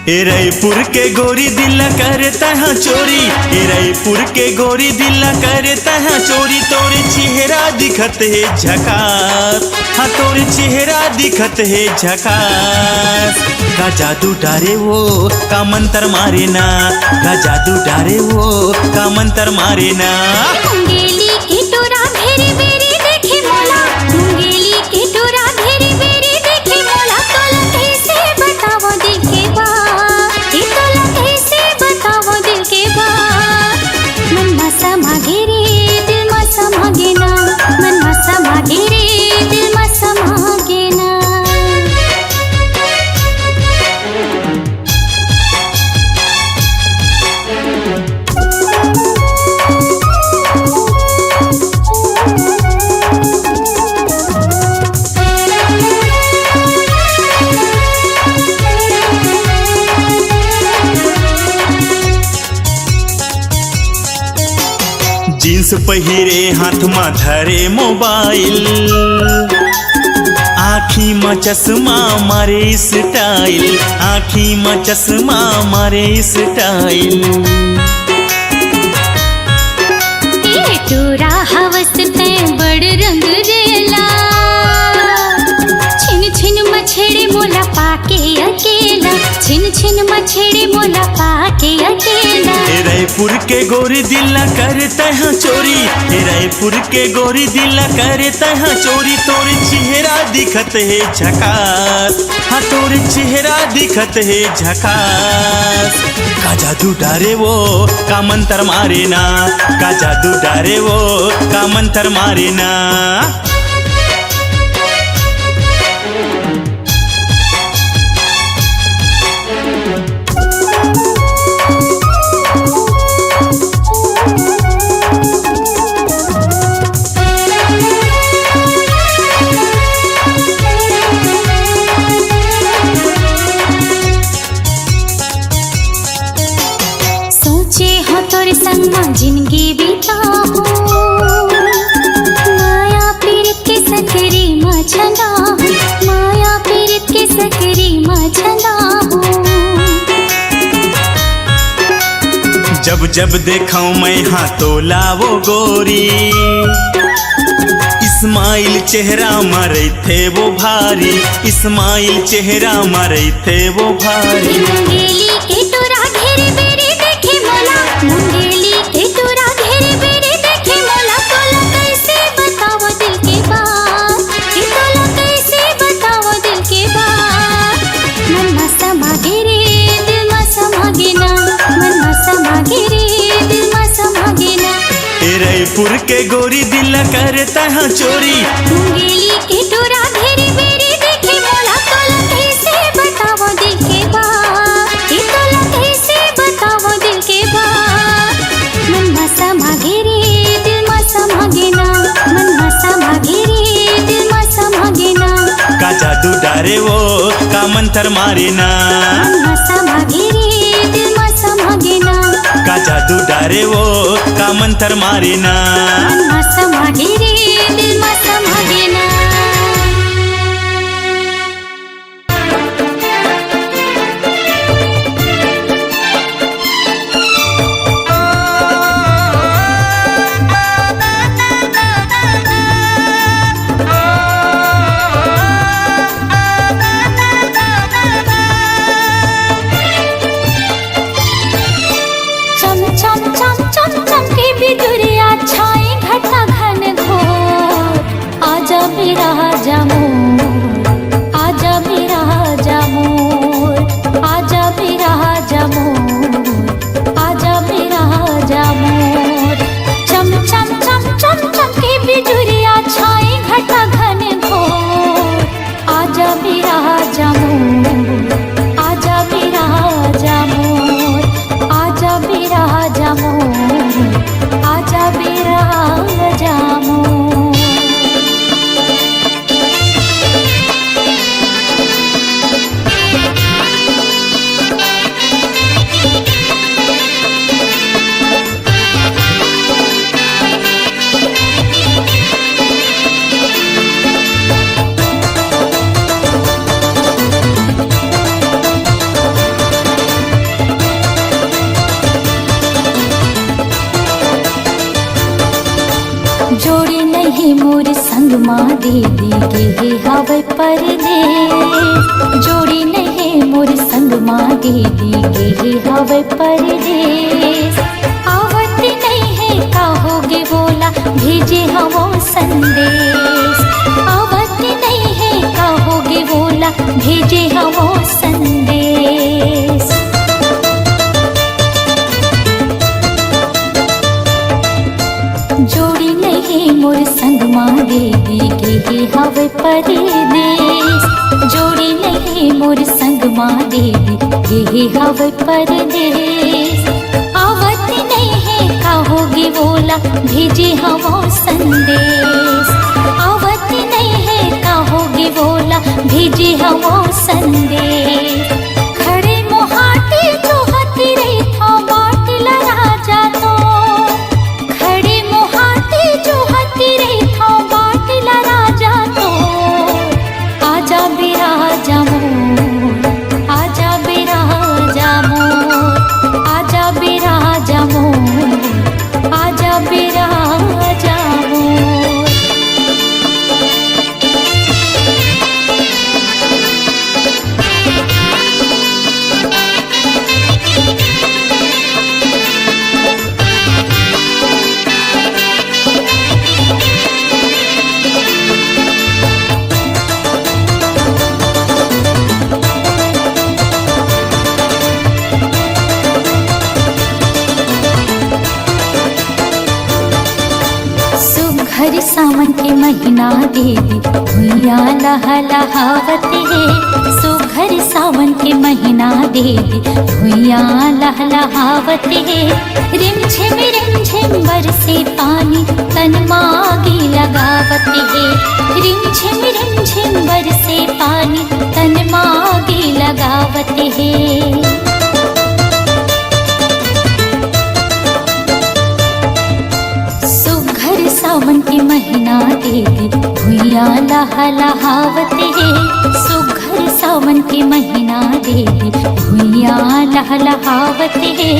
ए रायपुर के गोरी दिल करता है चोरी, ए रायपुर के गोरी दिल करता है चोरी। तोरे चेहरा दिखत है झकास, हाँ तोरे चेहरा दिखत है झकास। का जादू डारे वो का मंत्र मारे ना, का जादू डारे वो का मंत्र मारे ना। मुंगेली के टोरा भेरी भेरी देखे मोला, मुंगेली के टोरा भेरी भेरी देखे मोला। तोला कैसे बताओ दिल के बात, ये तोला कैसे बताओ दिल के बात। मन मा समागे रे दिल मा समागे ना, मन मा समागे रे दिल मा समागे ना। जींस पहिरे हाथ में धरे मोबाइल, आँखी में चश्मा मारे स्टाइल, आँखी में चश्मा मारे स्टाइल। ये टोरा हवस ते बड़ रंग रेला, छिन छिन मछेड़े मोला पाके अकेला, छिन छिन मछेड़े मोला पाके अकेला। ए रायपुर के गोरी दिल करता है चोरी, ए रायपुर के गोरी दिल करता है चोरी। तोरे चेहरा दिखत है झकास, हाँ तोरे चेहरा दिखत है झकास। का जादू डारे वो का मंत्र मारे ना, का जादू डारे वो का मंत्र मारे ना। जिंदगी बिताऊं, माया पीरित के सकरी मछना हूँ, माया पीरित के सकरी मछना हूँ। जब जब देखाऊं मैं हाथों लावो गोरी, इस्माइल चेहरा मारे थे वो भारी, इस्माइल चेहरा मारे थे वो भारी। मुंगेली के टोरा घेरे बेरे देखे मोला, मुंगेली के टोरा घेरे बेरे देखे मोला। तोला कैसे बताओ दिल के बात, ये तोला कैसे बताओ दिल के बात। मन मा समागे रे दिल मा समागे ना, मन मा समागे रे दिल मा समागे ना। ए रायपुर के गोरी दिल करता है चोरी, मुंगेली के टोरा घेरे बेरे देखे मोला। तोला कैसे बताओ दिल के बात, ये तोला कैसे बताओ दिल के बात। मन मा समागे रे दिल मा समागे ना, मन मा समागे रे दिल मा समागे ना। का जादू डारे वो का मंत्र मारे ना, मन मा समागे रे दिल मा समागे ना, का जादू डारे वो का मंत्र मारे ना। मन मा समागे रे दिल मा समागे ना। चम चम चम चम चम के बिदुरिया छाए घटा घन घोर। जोड़ी नहीं मोर संग माँ दीदी के हवे परदेस। जोड़ी नहीं मोर संग माँ दीदी के हवे परदेस। आवत नहीं है कहोगे बोला भेजे हवो संदेश। आवत नहीं है कहोगे बोला भेजे हवो संदेश। जोड़ी नहीं मोर संग माँ दीदी के हवे परदेस। जोड़ी नहीं मोर संग माँ दीदी के हवे परदेस। आवत नहीं है कहोगे बोला भेजे हवो संदेश। आवत नहीं है कहोगे बोला भेजे हवो संदेश। खड़े मोहाटी जो हती रही था बाटला राजा तो। खड़े मोहाटी जो हती रही था बाटला राजा तो। आजा बिराजा मोर, आजा बिराजा मोर, आजा बिराजा मोर, आजा बिराजा मोर। हर सावन के महीना देवी भुइया लहलहावते है। सुघर सावन के महीना देवी भुइया लहलहावते है। रिम झिम बरसे पानी तन मागी लगावते है। रिम झिम बरसे पानी तन मागी लगावते है। सावन के महीना देवी भुइया लहलहावते है। सुघर सावन के महीना देवी भुइया लहलहावते है।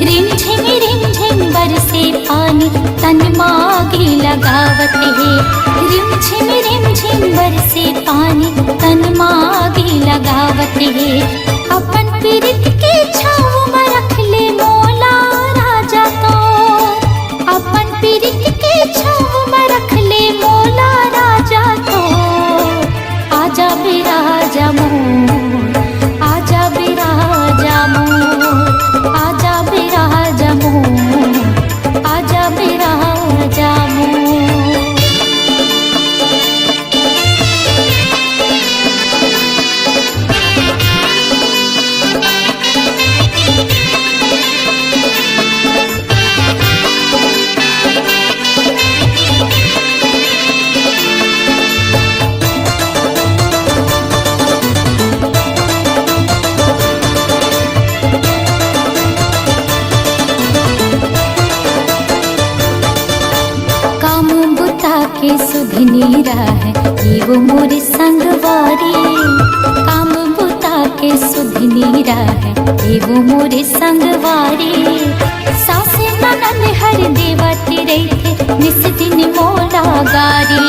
रिम झिम बरसे पानी तन मागी लगावते है। रिम झिम बरसे पानी तन मागी लगावते है। अपन पीरित के छाव में रख ले मोला राजा तो। अपन पीरित के छाव में रख ले मोला राजा तो। आजा बिराजा मोर, आजा बिराजा मोर, आजा बिराजा मोर, आजा बिराजा मोर। के सुधनी है ये वो मोर संगवारी। काम बुता के सुधनी है ये वो मोर संगवारी। सासे ननद हर देवा तेरे थे निस दिन मोला गारी।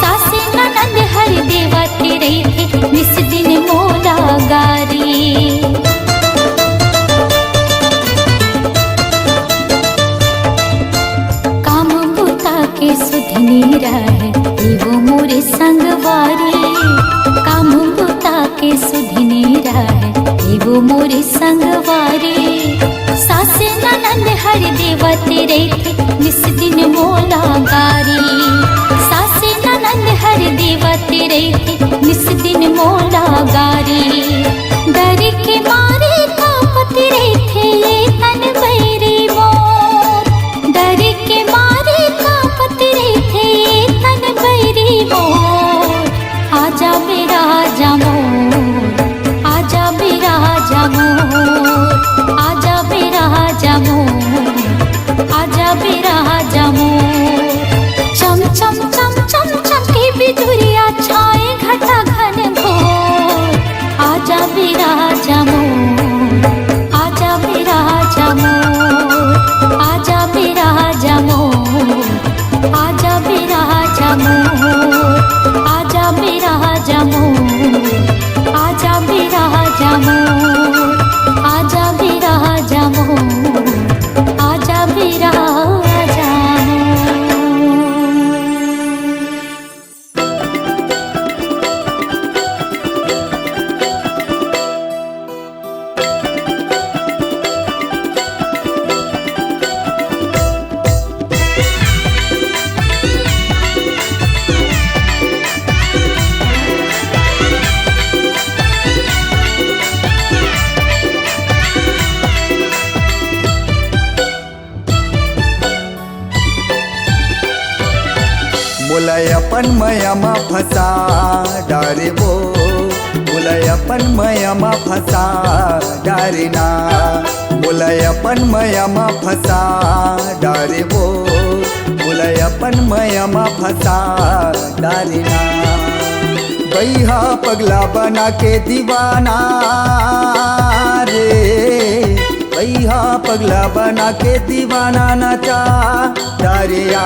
सासे ननद हर देवा तेरे थे निस दिन मोला गारी। के सुधनी है ये वो मोर संगवारी। काम बुता के सुधनी है ये वो मोर संगवारी। सासे ननद हर देवा तेरे थे निस दिन मोला गारी। सासे ननद हर देवा तेरे थे निस दिन मोला गारी। डर के मारे कांपत रहे थे ये तन बैरी मोर। डर के मारे आजा बिराजा मोर, आजा बिराजा मोर, आजा बिराजा मोर, आजा बिराजा मोर। चम चम चम चम चमके बिजुरिया छाए घटा घन घोर। आजा बिराजा मोर, आजा बिराजा मोर, आजा बिराजा मोर, आजा अपन मयामा फसा डारे वो बोलाय अपन मयामा फसा डारे ना बोलाय अपन मयामा फसा डारे वो बोलाय अपन मयामा फसा डारे ना बैहा पगला बना के दीवाना रे बैहा पगला बना के दीवाना नाचा डारिया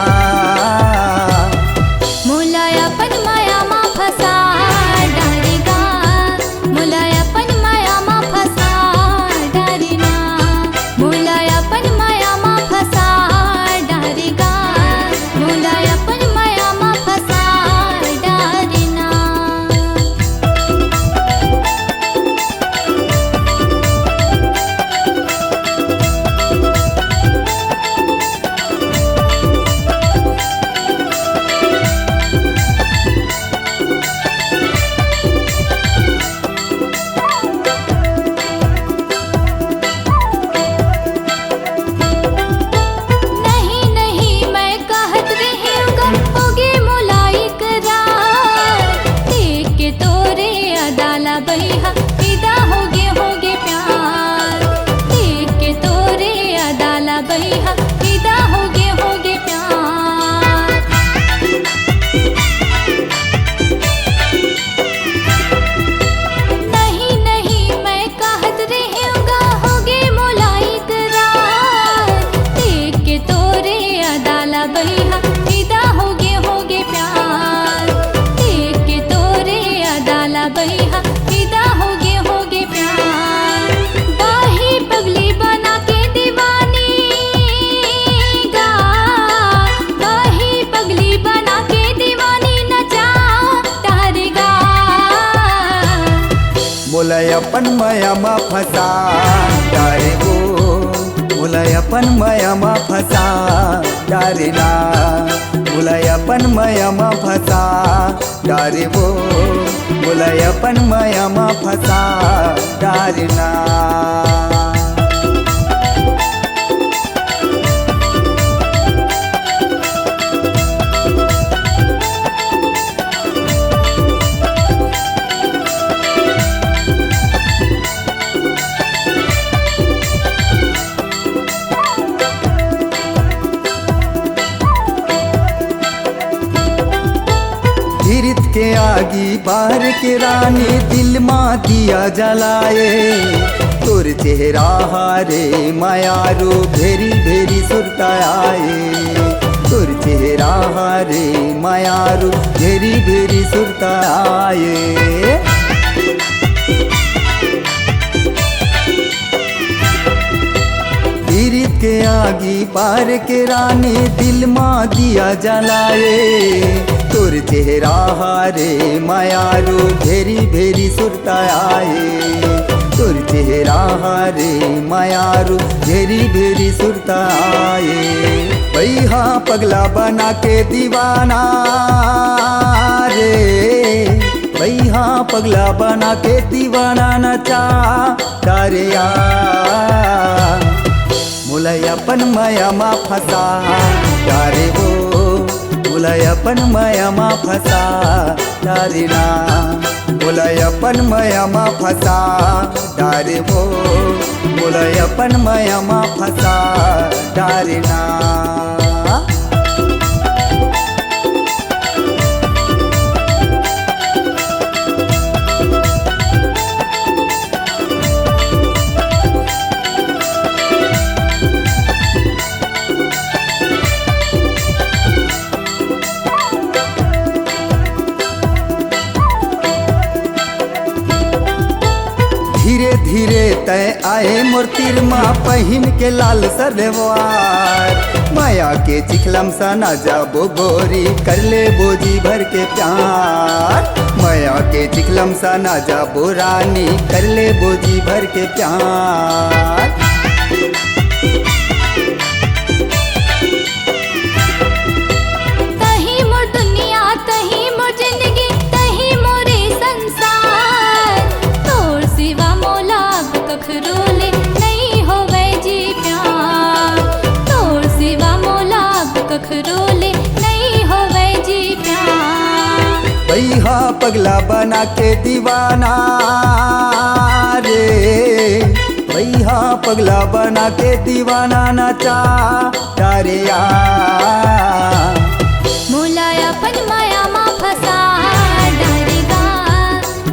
मुलाय अपन मायामा फसा डारेगा मुलाय अपन मायामा फसा डारेना मुलाय अपन मायामा फसा डारेगा मुलाय अपन मायामा फसा डारेना बोलाय अपन मयामा फसा डारे वो बोलाय अपन मयामा फसा डारे ना बोलाय अपन मयामा फसा डारे वो बोलाय अपन मयामा फसा डारे ना धीरत के आगी बाहर के रानी दिल माँ दिया जलाए तोर चेहरा हारे मायारो भेरी भेरी सुरताए तोर चेहरा हारे मायारो भेरी भेरी सुरताए धीरत के आगी पार के रानी दिल माँ दिया जलाए तोर चेहरा हारे मायारो भेरी भेरी सुरताए तोर चेहरा हारे मायारो भेरी भेरी सुरताए बैहा पगला बना के दीवाना रे बैहा पगला बना के दीवाना नचा डारिया मुलाय अपन मयामा फसा डारे वो मुलाय अपन मयामा फसा डारे ना मुलाय अपन मयामा फसा डारे वो मुलाय अपन मयामा फसा डारे ना धीरे धीरे तय आए मूर्तिर माँ पहिन के लाल सरवार माया के चिखलम सा ना जाबो गोरी कर ले बोझी भर के प्यार माया के चिखलम सा ना जाबो रानी कर ले बोझी भर के प्यार कखरोले नहीं होवे जी प्यार पगला बना के दीवाना रे, भैया पगला बना के दीवाना नाचा डारिया। मुलायपन माया मा फसा डारेगा,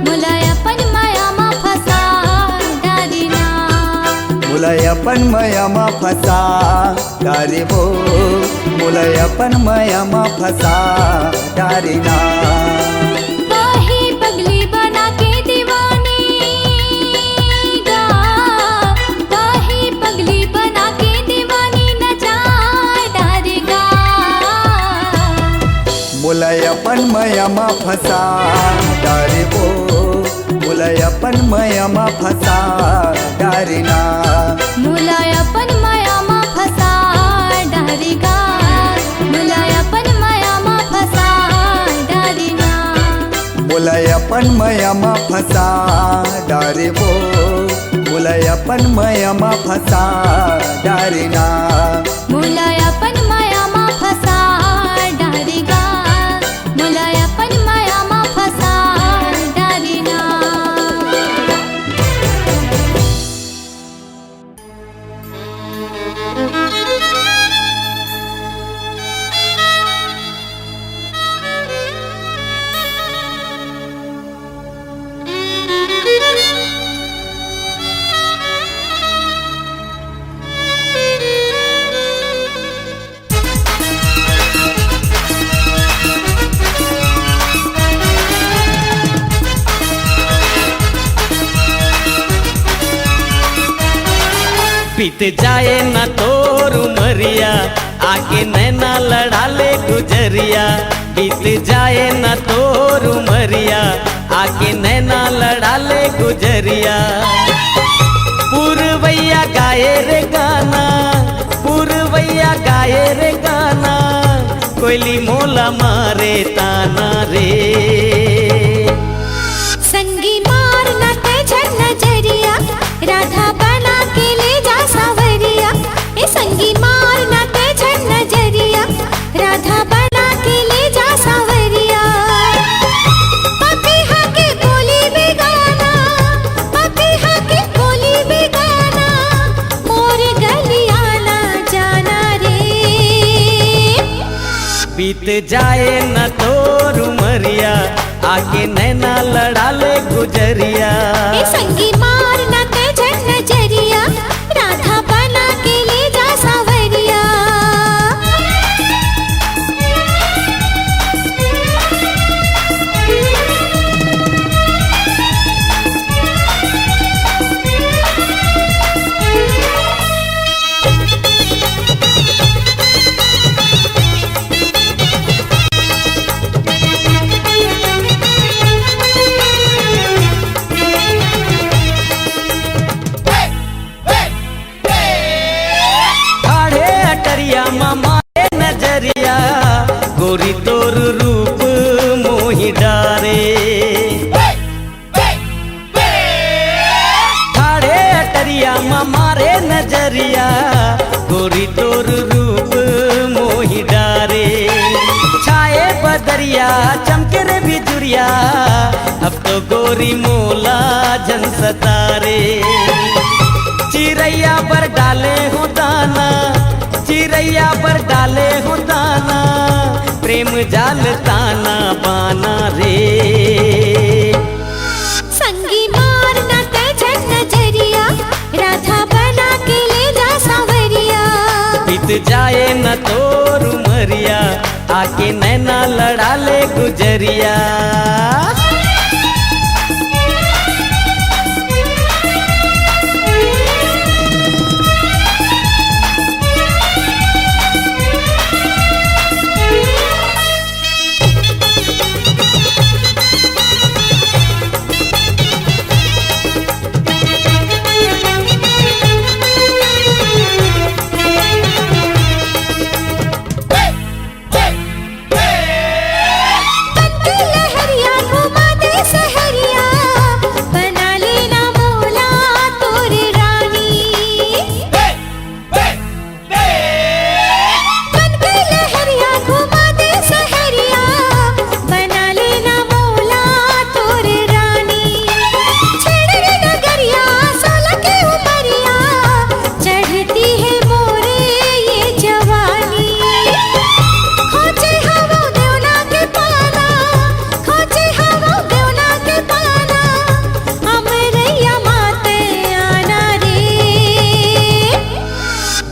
मुलायपन माया मा फसा डारेना। मुलायपन मयामा फसा डारे वो, मुलायपन मयामा फसा डारेना। काहे पगली बना के दीवानी गा, काहे पगली बना के दीवानी नचा डारेगा। मुलायपन मयामा फसा डारे वो, मुलायपन मयामा फसा डारेना। मुलायपन माया मा फसा डारेगा, मुलायपन माया मा फसा डारेना। मुलायपन मयामा फसा डारे वो, मुलायपन मयामा फसा डारेना। मुलायपन माया मा फसा डारेगा, मुलायपन माया मा फसा डारेना। बीत जाए ना तोर उमरिया, आके नैना लड़ा ले गुजरिया। बीत जाए ना तोर उमरिया, आके नैना लड़ा ले गुजरिया। पुरवैया गाए रे गाना, पुरवैया गाए रे गाना, कोयली मोला मारे ताना रे। संगी मारना तेजर नजरिया, राधा बना के ले जा सावरिया। ए संगी मारना तेजर नजरिया, राधा बना के ले जा सावरिया। पपीहा के बोली में गाना, पपीहा के बोली में गाना, मोर गलिया ना जाना रे। बीत जाए न तोर उमरिया, आके नैना लड़ा ले गुजरिया। ए संगी मारना तेजर नजरिया, राधा बना के ले जा सावरिया। मारे नजरिया, गोरी तोर रूप मोहि डारे। ठाड़े अटरिया मारे नजरिया, गोरी तोर रूप मोहि डारे। छाए बदरिया चमके रे बिजुरिया, अब तो गोरी मोला जन सतारे। चिरैया पर डाले हो दाना, चिरैया पर डाले हो दाना, प्रेम जाल ताना बाना रे। संगी मारना तेजर नजरिया, राधा बना के ले जा सावरिया। बीत जाए न तोर उमरिया, आके नैना लड़ा ले गुजरिया। लहरिया घुमा दे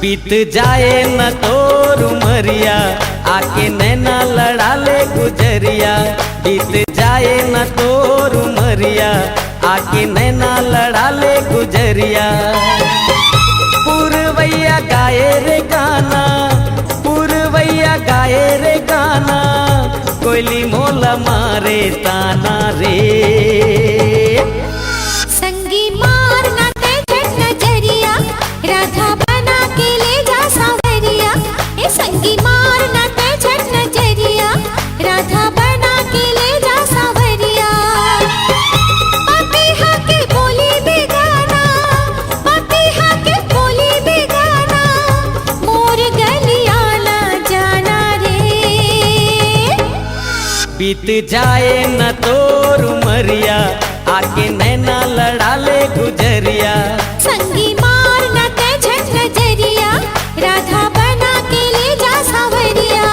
बीत जाए न तोर उमरिया आके नैना लड़ा ले गुजरिया। बीत जाए न तोर उमरिया आके नैना लड़ा ले गुजरिया। पुरवैया गाए रे गाना, पुरवैया गाए रे गाना, कोयली मोला मारे ताना रे। संगी मारना ते झट नजरिया, राधा बना के ले जा सावरिया। ए संगी मारना ते झट नजरिया, राधा बना के ले जा सावरिया। पपीहा के बोली बेगाना, पपीहा के बोली बेगाना, मोर गलिया ना जाना रे। बीत जाए न तोर उमरिया आके नैना लड़ा ले गुजरिया। संगी मारना ते झट नजरिया, राधा बना के ले जा सावरिया।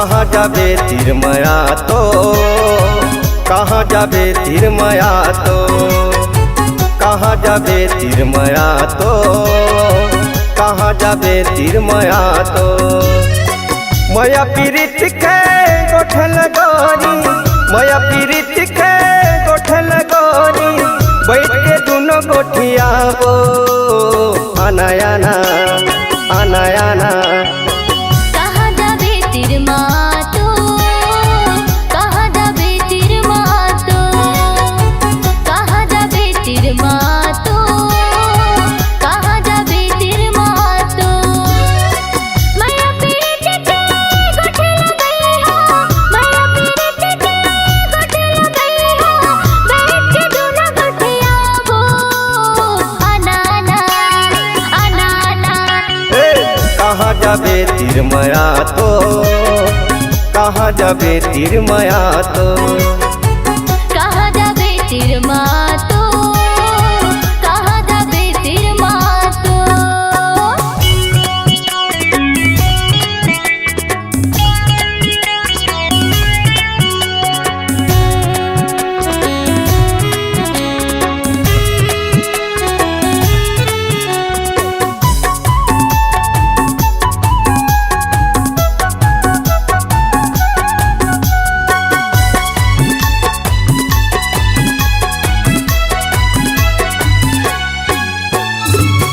कहाँ जाबे तिरमया तो, कहाँ जाबे तिरमया तो, कहाँ जाबे तिरमया तो, कहाँ जाबे तिरमया तो। मया पीरित के गोठल गोरी, मया पीरित के गोठल गोरी, बैठ के दोनों गोठियाबो आना आना। कहाँ जाबे तिरमा तो, कहाँ जाबे तिरमा तो, कहाँ जाबे तिरमा तो, कहाँ जाबे तिरमा तो। मैया पीरित के गोठल गई हो, मैया पीरित के गोठल गई हो, बैठ के दोनों गोठियाबो आना कहाँ जाबे तिरमया तो, कहाँ जाबे तिरमया तो। कहाँ जाबे तिरमा तो, कहाँ जाबे तिरमा तो।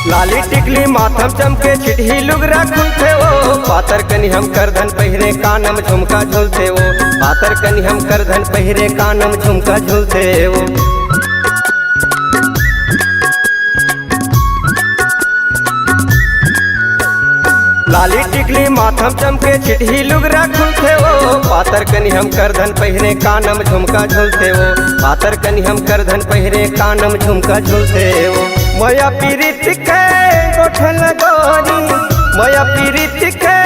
लाली टिकली माथम चमके चिढ़ी लुगरा खुलते वो, पातर कनी हम करधन पहिरे कानम झुमका झूलते वो, पातर कनी हम करधन पहिरे कानम झुमका झूलते वो। लाली टिकली माथम चमके चिढ़ी लुगरा खुलते वो, पातर कनी हम करधन पहिरे कानम झुमका झूलते वो, पातर कनी हम करधन पहिरे कानम झुमका झूलते वो। मया पीरित के गोठल गोरी, मया पीरित के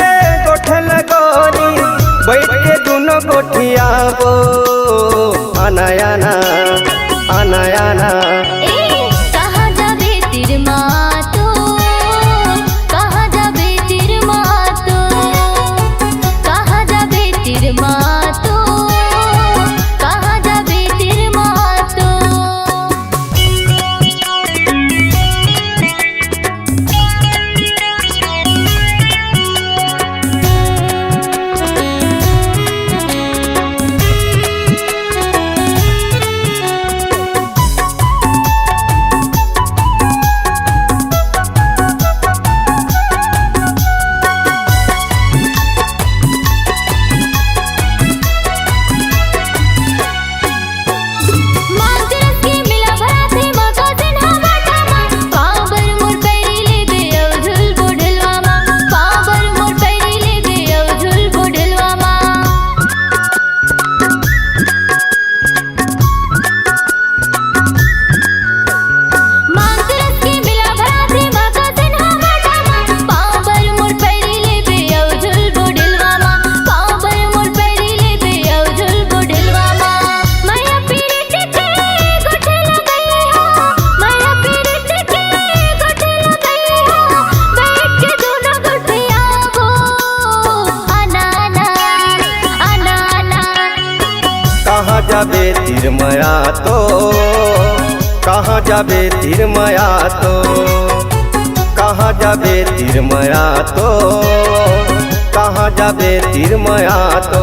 गोठल गोरी, बैठ के दोनों गोठियाबो आना ए कहाँ जाबे तिरमा तो, कहाँ जाबे तिरमा तो, कहाँ जाबे तिरमा तो, कहाँ जाबे तिरमा तो। कहाँ जाबे तिरमया तो, कहाँ जाबे तिरमया तो, कहाँ जाबे तिरमया तो, कहाँ जाबे तिरमया तो।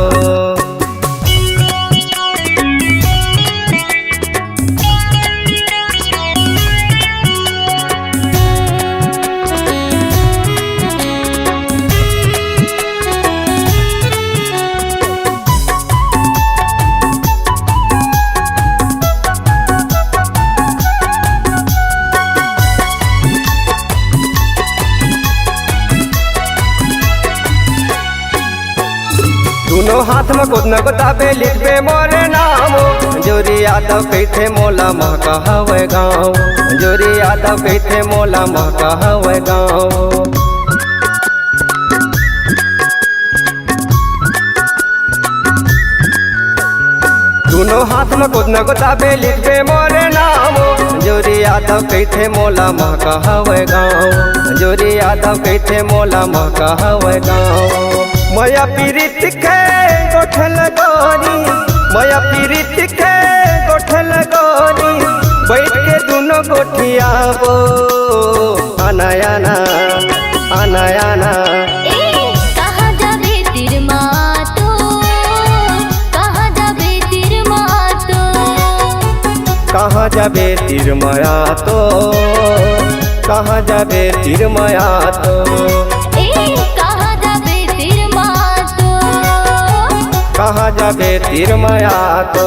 दोनों हाथ में गोद न गोदाबे लिखबे मोरे नामो, जोरी यादव कहते मोला महका हवे गाँव, जोरी यादव कहते मोला महका हवे गाँव। दोनों हाथ में गोद न गोदाबे लिखबे मोरे नामो, जोरी यादव कहते मोला महका हवे गाँव, जोरी यादव कहते मोला महका हवे गाँव। माया पीरित के गोठल गोरी, माया पीरित के गोठल गोरी, बैठ के दोनों गोठियाबो आना आना आना आना। कहाँ जाबे तिर मातो, कहाँ जाबे तिर मातो, कहाँ जाबे तिर माया तो, कहाँ जाबे तिर माया तो, कहाँ जाबे तिर मातो, कहाँ जाबे तिर माया तो।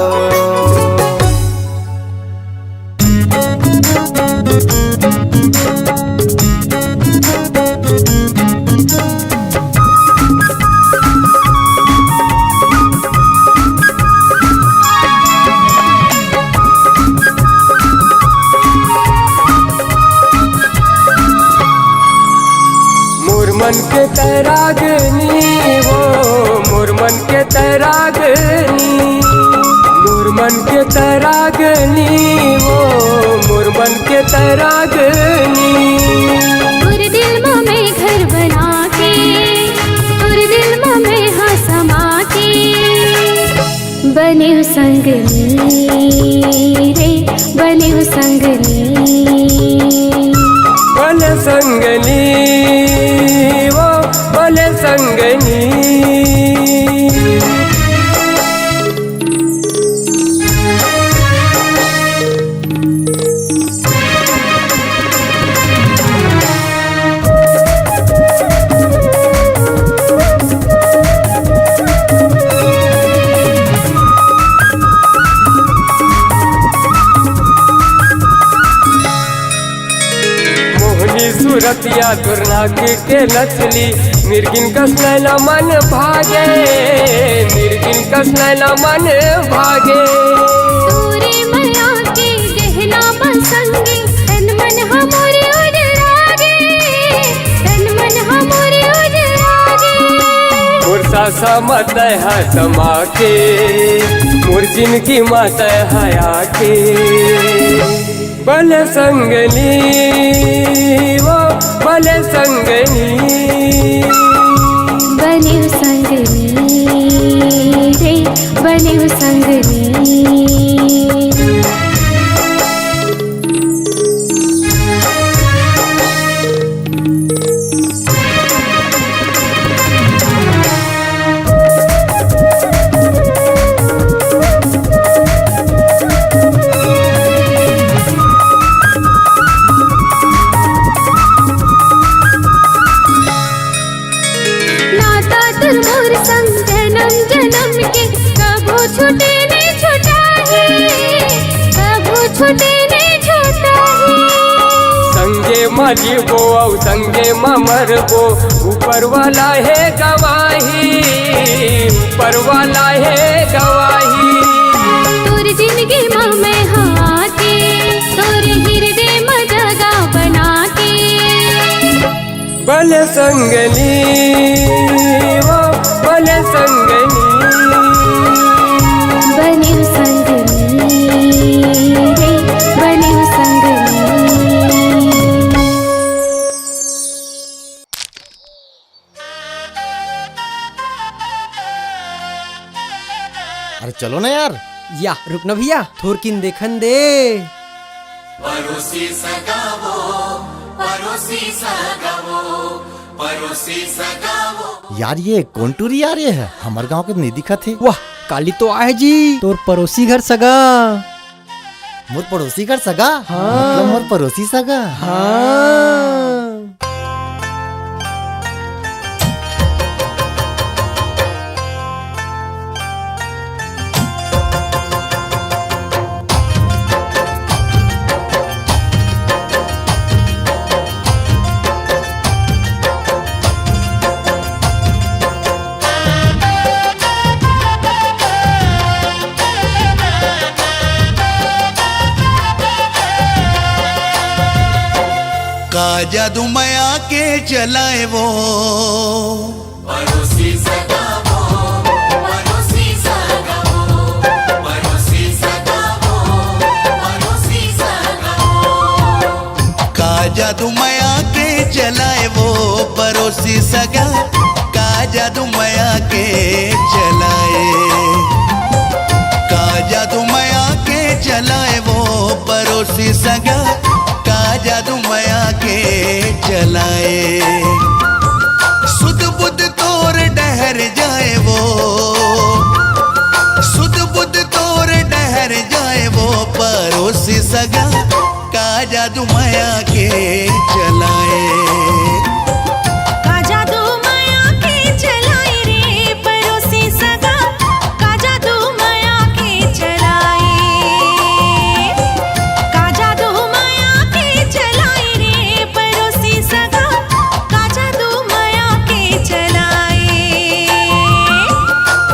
मन के तैरागनी वो मोर मन के तैरागनी, मोर मन के तैरागनी वो मोर मन के तैरागनी। पूरे दिल में घर बना के, पूरे दिल में हाँ समा के, बने हो संगनी रे, बने हो संगनी, बने संगनी वो बने संगनी। सूरतिया दुर्नाक के नचली, मिर्गिन कस नैना मन भागे, मिर्गिन कस नैना मन भागे। तोरे माया के गहना बसंगे, तन मन हमरे उजरागे, तन मन हमरे उजरागे। मुरसा सा मत है समा के, मुर्जिन की मत है आके, बने संगनी वो बने संगनी, बने हो संगनी रे, बने हो संगनी। मोर संग जन्म जन्म के कबो छूटे नहीं छूटाही, कबो छूटे नहीं छूटाही। संगे मरबो और संगे मरबो, ऊपर वाला है गवाही, ऊपर वाला है गवाही। तोर जिंदगी में हाँ के, तोर हृदय में जगह बना के, बने संगनी वो बने संगनी, बने हो संगनी रे, बने हो संगनी। अरे चलो ना यार। या रुक ना भैया, थोरकिन देखन दे। पड़ोसी सगावो, पड़ोसी सगावो, पड़ोसी सगावो। यार ये कौन टूरी आ रही है? हमारे गांव के नहीं दिखा थे। वाह काली तो आए जी, तोर पड़ोसी घर सगा। मोर पड़ोसी घर सगा? हाँ। मतलब मोर पड़ोसी सगा। हाँ। का जादू माया के चलाए वो, पड़ोसी सगावो, पड़ोसी सगावो, पड़ोसी सगावो, पड़ोसी सगावो। का जादू माया के चलाए वो, पड़ोसी सगा, का जादू माया के चलाए, का जादू माया के चलाए वो पड़ोसी सगा, का जादू माया के चलाए। सुध बुध तोर डहर जाए वो, सुध बुध तोर डहर जाए वो पड़ोसी सगा, का जादू माया के चलाए। का जादू माया के चलाए रे पड़ोसी सगा, का जादू माया के चलाए, का जादू माया के चलाए रे पड़ोसी सगा, का जादू माया के चलाए।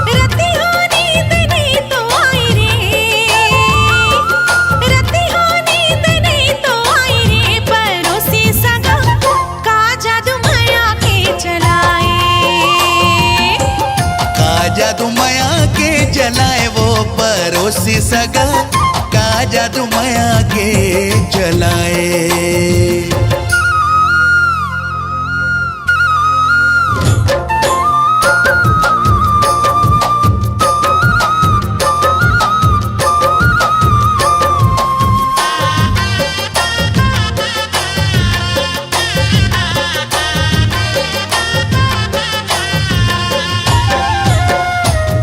रतिया नींद नहीं तो आई रे, रतिया नींद नहीं तो आई रे पड़ोसी सगा, का जादू माया के चलाए। का जादू माया के चलाए वो पड़ोसी सगा, का जादू माया के चलाए।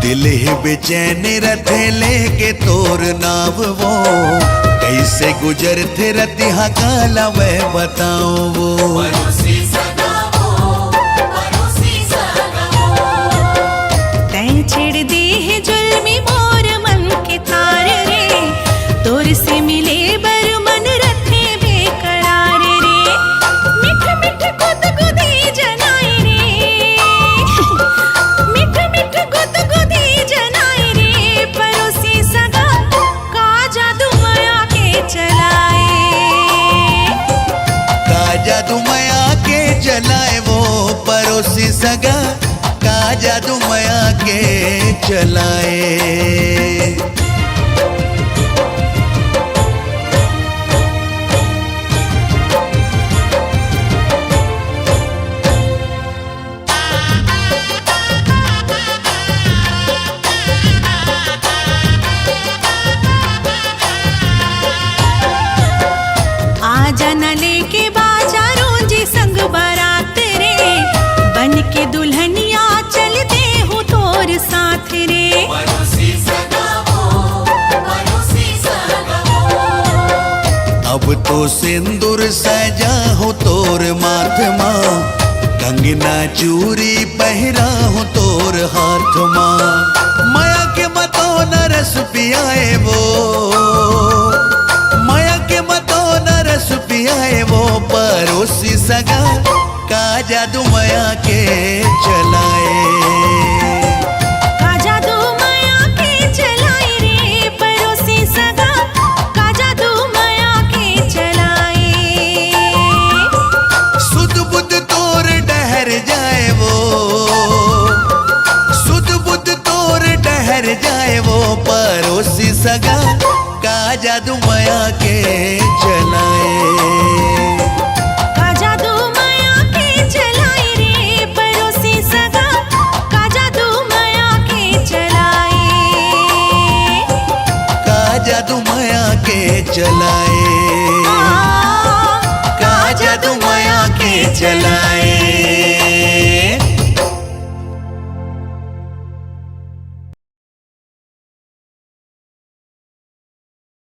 दिल ही बेचैन रथे लेके तोर नाव वो, कैसे गुजरते रतिहा काला मैं बताऊं वो। तैं छेड़ दे है जुल्मी मोर मन के तार रे, तोर से मिले बर मन रथे बेकरार रे। मिठ मिठ गुद गुदी जनाए रे, मिठ मिठ गुद गुदी जनाए रे पड़ोसी सगा, का जादू माया के चलाए। का जादू माया के चलाए वो पड़ोसी सगा, का जादू माया के चलाए। आजा न लेके बाजारों जी संग बारात रे, बन के दुल्हनिया चलते हूँ तोर साथ रे। अब तो सिंदूर सजा हो तोर माथ माँ, कंगना चूरी पहरा हो तोर हाथ माँ। माया के मतों न रस पियाए वो, माया के मतों न रस पियाए वो पड़ोसी सगा, का जादू माया के चलाए। का जादू माया के चलाए रे पड़ोसी सगा, का जादू माया के चलाए। सुध बुध तोर डहर जाए वो, सुध बुध तोर डहर जाए वो पड़ोसी सगा, का जादू माया के चलाए। का जादू माया के चलाए रे पड़ोसी सगा, का जादू माया के चलाए। का जादू माया के चलाए, का जादू माया के चलाए।